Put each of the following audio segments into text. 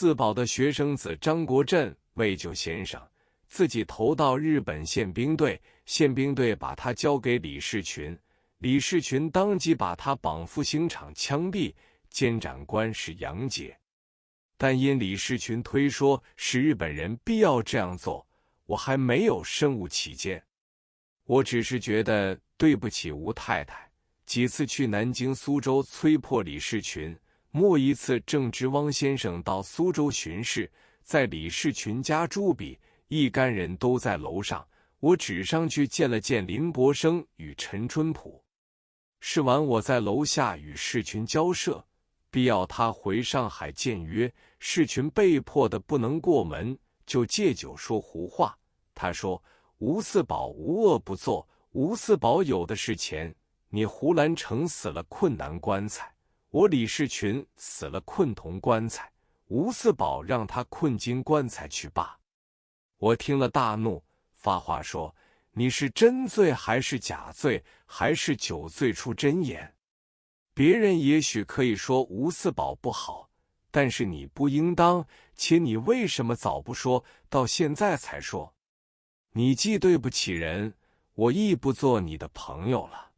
四宝的学生子张国振为救先生，自己投到日本宪兵队，宪兵队把他交给李士群，李士群当即把他绑赴刑场枪毙，监斩官是杨杰。但因李士群推说是日本人必要这样做，我还没有深恶起见。我只是觉得对不起吴太太，几次去南京、苏州催迫李士群，末一次正值汪先生到苏州巡视，在李士群家住笔，一干人都在楼上，我只上去见了见林伯生与陈春浦。试完我在楼下与士群交涉，必要他回上海见约，士群被迫的不能过门，就借酒说胡话。他说吴四宝无恶不作，吴四宝有的是钱，你胡兰成死了困难棺材，我李士群死了困铜棺材，吴四宝让他困金棺材去罢。我听了大怒，发话说，你是真罪还是假罪，还是酒醉出真言？别人也许可以说吴四宝不好，但是你不应当，且你为什么早不说，到现在才说？你既对不起人，我亦不做你的朋友了。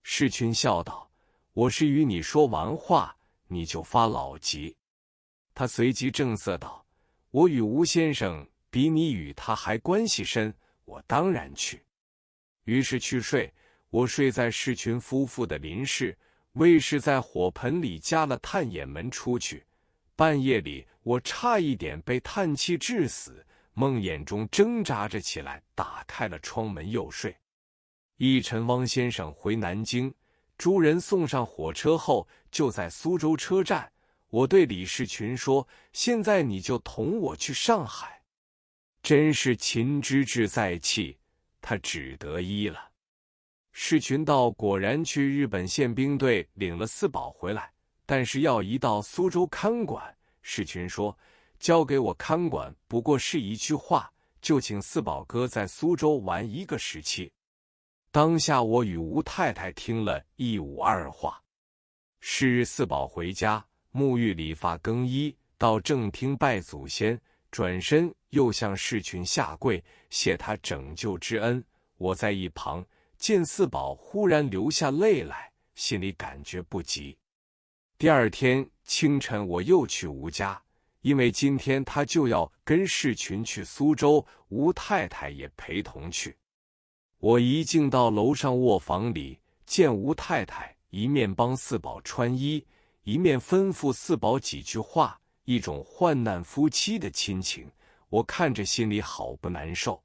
士群笑道，我是与你说完话，你就发老急。他随即正色道，我与吴先生比你与他还关系深，我当然去。于是去睡，我睡在士群夫妇的邻室，卫士在火盆里加了炭眼门出去。半夜里我差一点被炭气致死，梦魇中挣扎着起来，打开了窗门又睡。一晨汪先生回南京，诸人送上火车后，就在苏州车站，我对李士群说，现在你就同我去上海。真是秦之志在气，他只得依了。士群道果然去日本宪兵队领了四宝回来，但是要移到苏州看管。士群说，交给我看管不过是一句话，就请四宝哥在苏州玩一个时期。当下我与吴太太听了一五二话。是日四宝回家，沐浴理发更衣，到正厅拜祖先，转身又向士群下跪，谢他拯救之恩。我在一旁见四宝忽然流下泪来，心里感觉不吉。第二天清晨我又去吴家，因为今天他就要跟士群去苏州，吴太太也陪同去。我一进到楼上卧房里，见吴太太一面帮四宝穿衣，一面吩咐四宝几句话，一种患难夫妻的亲情，我看着心里好不难受。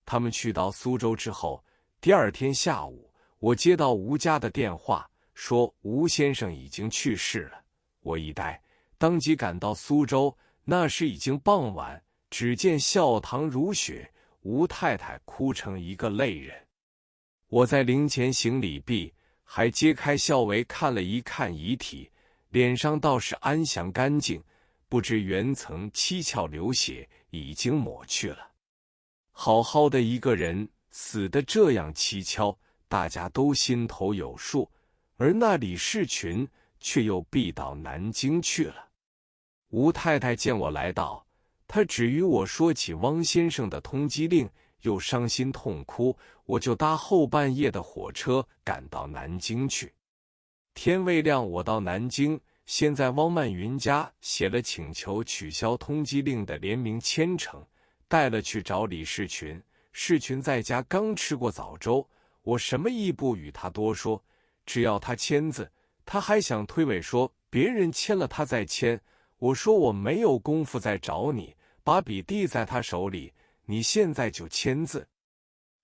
他们去到苏州之后，第二天下午，我接到吴家的电话，说吴先生已经去世了。我一呆，当即赶到苏州，那时已经傍晚，只见孝堂如雪，吴太太哭成一个泪人。我在灵前行礼毕，还揭开孝围看了一看遗体，脸上倒是安详干净，不知原曾七窍流血已经抹去了。好好的一个人死得这样蹊跷，大家都心头有数，而那李士群却又避到南京去了。吴太太见我来到，她只与我说起汪先生的通缉令，又伤心痛哭，我就搭后半夜的火车赶到南京去。天未亮，我到南京，先在汪曼云家写了请求取消通缉令的联名签呈，带了去找李士群。士群在家刚吃过早粥，我什么亦不与他多说，只要他签字。他还想推诿说别人签了他再签，我说我没有功夫再找你，把笔递在他手里，你现在就签字。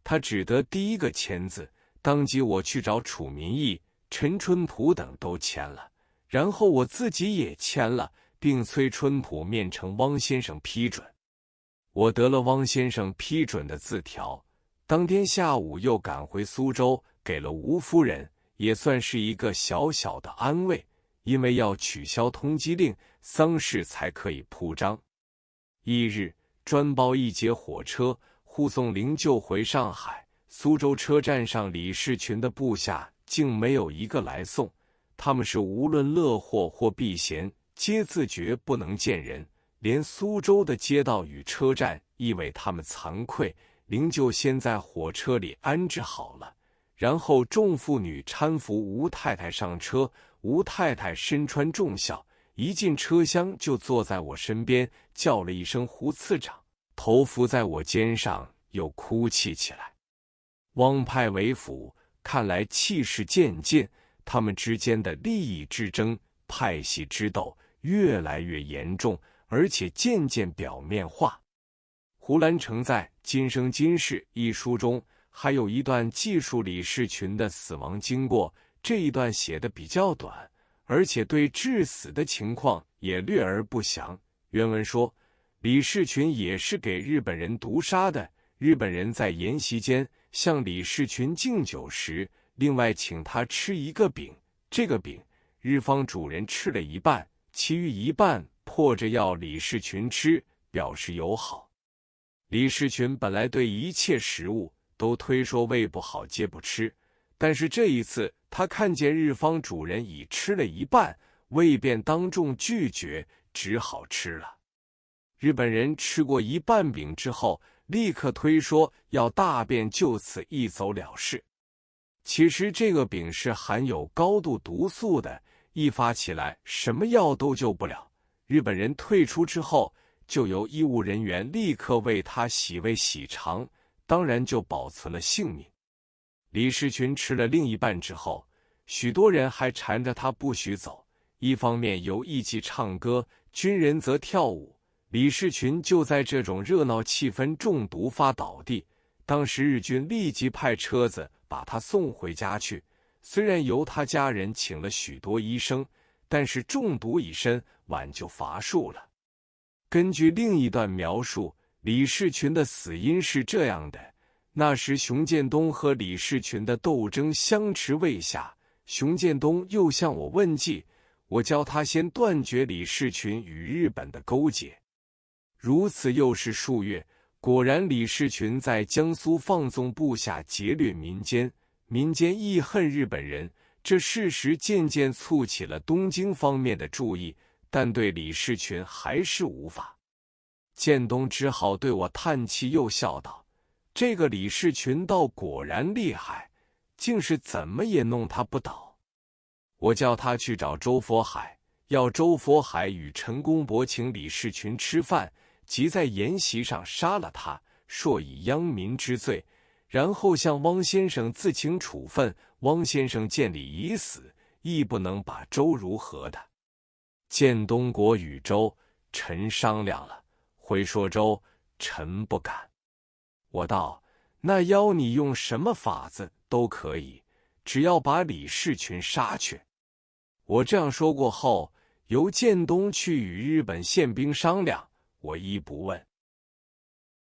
他只得第一个签字，当即我去找楚民义、陈春浦等都签了，然后我自己也签了，并催春浦面呈汪先生批准。我得了汪先生批准的字条，当天下午又赶回苏州，给了吴夫人，也算是一个小小的安慰，因为要取消通缉令，丧事才可以铺张。翌日专包一节火车护送灵柩回上海。苏州车站上，李士群的部下竟没有一个来送，他们是无论乐祸或避嫌，皆自觉不能见人，连苏州的街道与车站亦为他们惭愧，灵就先在火车里安置好了。然后众妇女搀扶吴太太上车，吴太太身穿重孝，一进车厢就坐在我身边，叫了一声胡次长，头伏在我肩上，又哭泣起来。汪派为辅，看来气势渐渐，他们之间的利益之争、派系之斗越来越严重，而且渐渐表面化。胡兰成在《今生今世》一书中还有一段记述李士群的死亡经过，这一段写得比较短，而且对致死的情况也略而不详。原文说，李士群也是给日本人毒杀的。日本人在宴席间向李士群敬酒时，另外请他吃一个饼，这个饼日方主人吃了一半，其余一半迫着要李士群吃，表示友好。李士群本来对一切食物都推说胃不好皆不吃，但是这一次他看见日方主人已吃了一半，胃便当众拒绝，只好吃了。日本人吃过一半饼之后，立刻推说要大便，就此一走了事。其实这个饼是含有高度毒素的，一发起来什么药都救不了。日本人退出之后，就由医务人员立刻为他洗胃洗肠，当然就保存了性命。李士群吃了另一半之后，许多人还缠着他不许走，一方面由艺伎唱歌，军人则跳舞。李士群就在这种热闹气氛中毒发倒地，当时日军立即派车子把他送回家去。虽然由他家人请了许多医生，但是中毒已深，晚就乏术了。根据另一段描述，李士群的死因是这样的：那时熊建东和李士群的斗争相持未下，熊建东又向我问计，我教他先断绝李士群与日本的勾结。如此又是数月，果然李士群在江苏放纵部下劫掠民间，民间亦恨日本人，这事实渐渐促起了东京方面的注意，但对李士群还是无法。建东只好对我叹气，又笑道：“这个李士群倒果然厉害，竟是怎么也弄他不倒。”我叫他去找周佛海，要周佛海与陈公博请李士群吃饭，即在宴席上杀了他，硕以殃民之罪，然后向汪先生自请处分。汪先生见李已死，亦不能把周如何的。建东国与周、陈商量了，回说周、陈不敢。我道：那邀你用什么法子都可以，只要把李士群杀去。我这样说过后，由建东去与日本宪兵商量，我一不问。